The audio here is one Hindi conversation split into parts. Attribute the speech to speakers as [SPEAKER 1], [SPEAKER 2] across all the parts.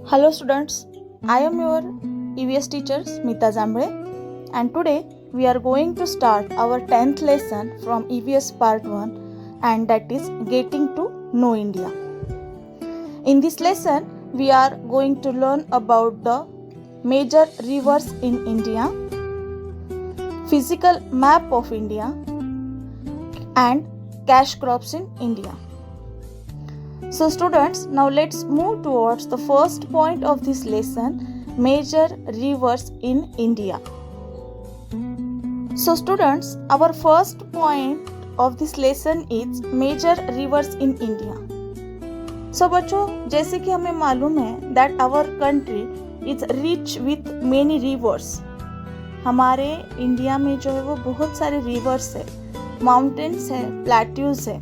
[SPEAKER 1] Hello students, I am your EVS teacher Smita Zambre and today we are going to start our 10th lesson from EVS part 1 and that is Getting to Know India. In this lesson we are going to learn about the major rivers in India, physical map of India and cash crops in India. So students, now let's move towards the first point of this lesson, major rivers in India. So students, our first point of this lesson is major rivers in India. So बच्चों, जैसे कि हमें मालूम है that our country is rich with many rivers. हमारे इंडिया में जो है वो बहुत सारे रिवर्स है, माउंटेन्स है, प्लेट्यूज है.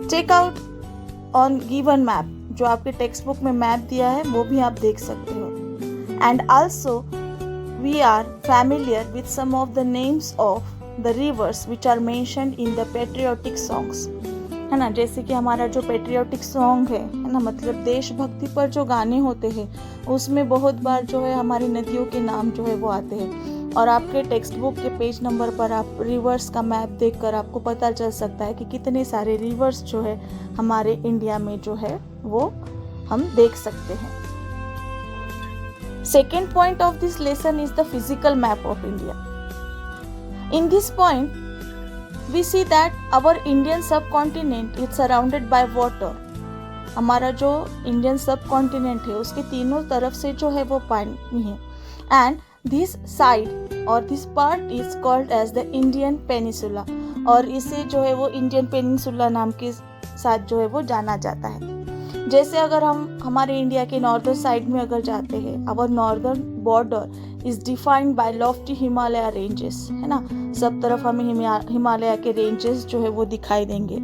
[SPEAKER 1] Check out on given map, जो आपके टेक्स्ट बुक में मैप दिया है वो भी आप देख सकते हो. And also we are familiar with some of the names of the rivers which are mentioned in the patriotic songs, है ना. जैसे कि हमारा जो पेट्रियोटिक सॉन्ग है ना, मतलब देशभक्ति पर जो गाने होते हैं उसमें बहुत बार जो है हमारी नदियों के नाम जो है वो आते हैं. और आपके टेक्स्ट बुक के पेज नंबर पर आप रिवर्स का मैप देखकर आपको पता चल सकता है कि कितने सारे रिवर्स जो है हमारे इंडिया में जो है वो हम देख सकते हैं. Second point of this lesson is the physical map of India. In this point we see that our Indian subcontinent is surrounded by water. हमारा जो इंडियन सब कॉन्टिनेंट है उसके तीनों तरफ से जो है वो पानी है. एंड दिस साइड और this part is called as the Indian peninsula, और इसे जो है वो इंडियन पेनिसुला नाम के साथ जो है वो जाना जाता है. जैसे अगर हम हमारे इंडिया के नॉर्दर्न साइड में अगर जाते हैं, our northern border is defined by lofty Himalaya ranges, है ना. सब तरफ हमें हिमालय के रेंजेस जो है वो दिखाई देंगे.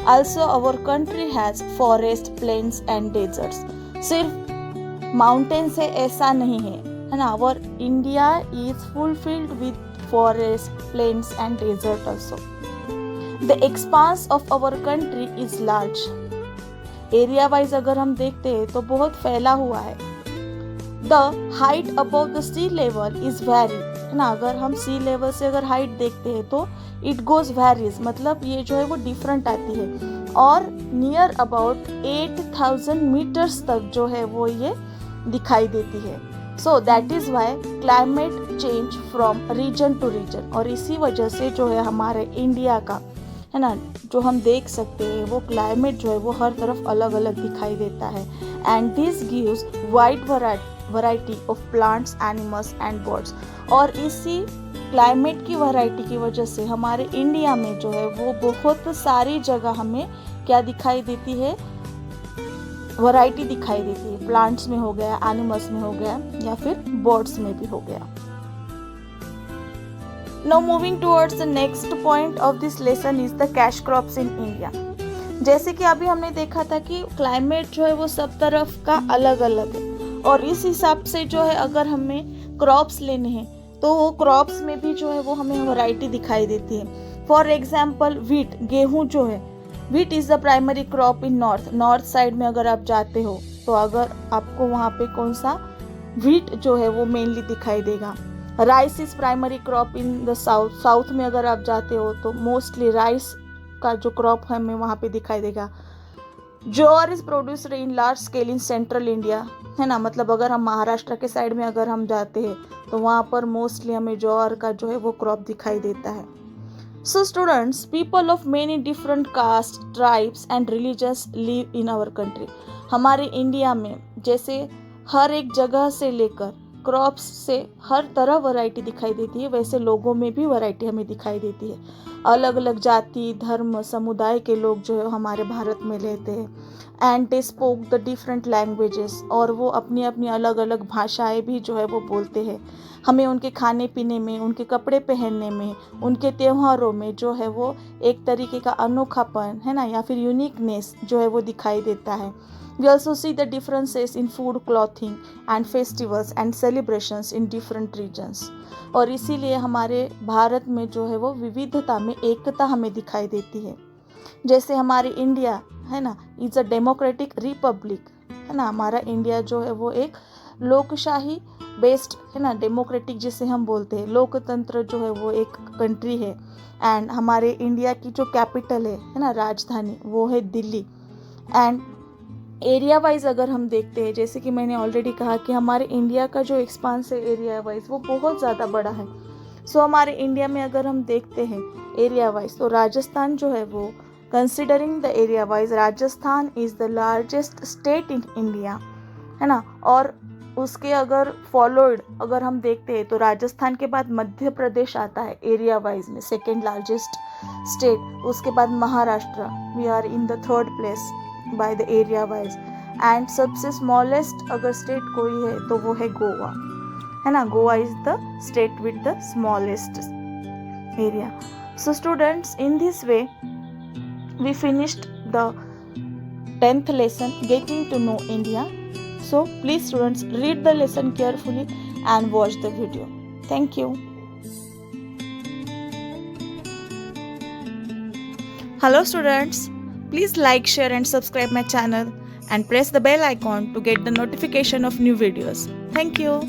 [SPEAKER 1] Also our country has forest, plains and deserts. सिर्फ माउंटेन्स है ऐसा नहीं है ना. Our India is fulfilled with forest, plains and desert also. The expanse of our country is large. Area wise अगर हम देखते हैं तो बहुत फैला हुआ है. The height above the sea level is very, है ना. अगर हम सी लेवल से अगर हाइट देखते हैं तो इट गोज वेरीज, मतलब ये जो है वो डिफरेंट आती है. और नियर अबाउट 8,000 मीटर्स तक जो है वो ये दिखाई देती है. So that is why climate change from region to region. और इसी वजह से जो है हमारे इंडिया का, है ना, जो हम देख सकते हैं वो क्लाइमेट जो है वो हर तरफ अलग अलग दिखाई देता है. And this gives wide variety of plants, animals and birds. और इसी क्लाइमेट की वैरायटी की वजह से हमारे इंडिया में जो है वो बहुत सारी जगह हमें क्या दिखाई देती है, वैरायटी दिखाई देती है. प्लांट्स में हो गया, एनिमल्स में हो गया या फिर बर्ड्स में भी हो गया. Now moving towards the next point of this lesson is the cash crops in India. जैसे कि अभी हमने देखा था कि क्लाइमेट जो है वो सब तरफ का अलग अलग है, और इस हिसाब से जो है अगर हमें क्रॉप्स लेने हैं तो वो क्रॉप्स में भी जो है वो हमें वैरायटी दिखाई देती है. फॉर एग्जाम्पल व्हीट, गेहूँ जो है, wheat is the primary crop in north side में अगर आप जाते हो तो अगर आपको वहाँ पे कौन सा व्हीट जो है वो मेनली दिखाई देगा. Rice is primary crop in the south में अगर आप जाते हो तो मोस्टली राइस का जो क्रॉप है हमें वहाँ पे दिखाई देगा. Jowar is produced in large scale in central India, है ना. मतलब अगर हम महाराष्ट्र के साइड में अगर हम जाते हैं तो वहाँ पर मोस्टली हमें ज्वार का जो है वो क्रॉप दिखाई देता है. So students, people of many different castes, tribes and religions live in our country. हमारे इंडिया में जैसे हर एक जगह से लेकर क्रॉप्स से हर तरह वैरायटी दिखाई देती है, वैसे लोगों में भी वैरायटी हमें दिखाई देती है. अलग अलग जाति, धर्म, समुदाय के लोग जो है हमारे भारत में रहते हैं. And they spoke the different languages, और वो अपनी अपनी अलग अलग भाषाएं भी जो है वो बोलते हैं. हमें उनके खाने पीने में, उनके कपड़े पहनने में, उनके त्योहारों में जो है वो एक तरीके का अनोखापन, है ना, या फिर यूनिकनेस जो है वो दिखाई देता है. We also see the differences in food, clothing and festivals and celebrations in different regions. और इसीलिए हमारे भारत में जो है वो विविधता में एकता हमें दिखाई देती है. जैसे हमारे इंडिया है ना, इज़ अ डेमोक्रेटिक रिपब्लिक, है ना। हमारा इंडिया जो है वो एक लोकशाही बेस्ड है ना, डेमोक्रेटिक जिसे हम बोलते हैं, लोकतंत्र जो है वो एक कंट्री है। एंड हमारे इंडिया की जो कैपिटल है ना, राजधानी, वो है दिल्ली। एंड एरिया वाइज अगर हम देखते हैं, जैसे कि मैंने ऑलरेडी कहा कि हमारे इंडिया का जो एक्सपांस है एरिया वाइज वो बहुत ज़्यादा बड़ा है। सो हमारे इंडिया में अगर हम देखते हैं एरिया वाइज, तो राजस्थान जो है वो, considering the area wise, Rajasthan is the largest state in India, है ना। और उसके अगर फॉलोड अगर हम देखते हैं तो राजस्थान के बाद मध्य प्रदेश आता है एरिया वाइज में, सेकेंड लार्जेस्ट स्टेट। उसके बाद Maharashtra, we are in the third place by the area wise. And सबसे स्मॉलेस्ट अगर स्टेट कोई है तो वो है गोवा, है ना। Goa is the state with the smallest area. So students, in this way we finished the 10th lesson, getting to know India. So please students, read the lesson carefully and watch the video. Thank you. Hello students, please like, share and subscribe my channel and press the bell icon to get the notification of new videos. Thank you.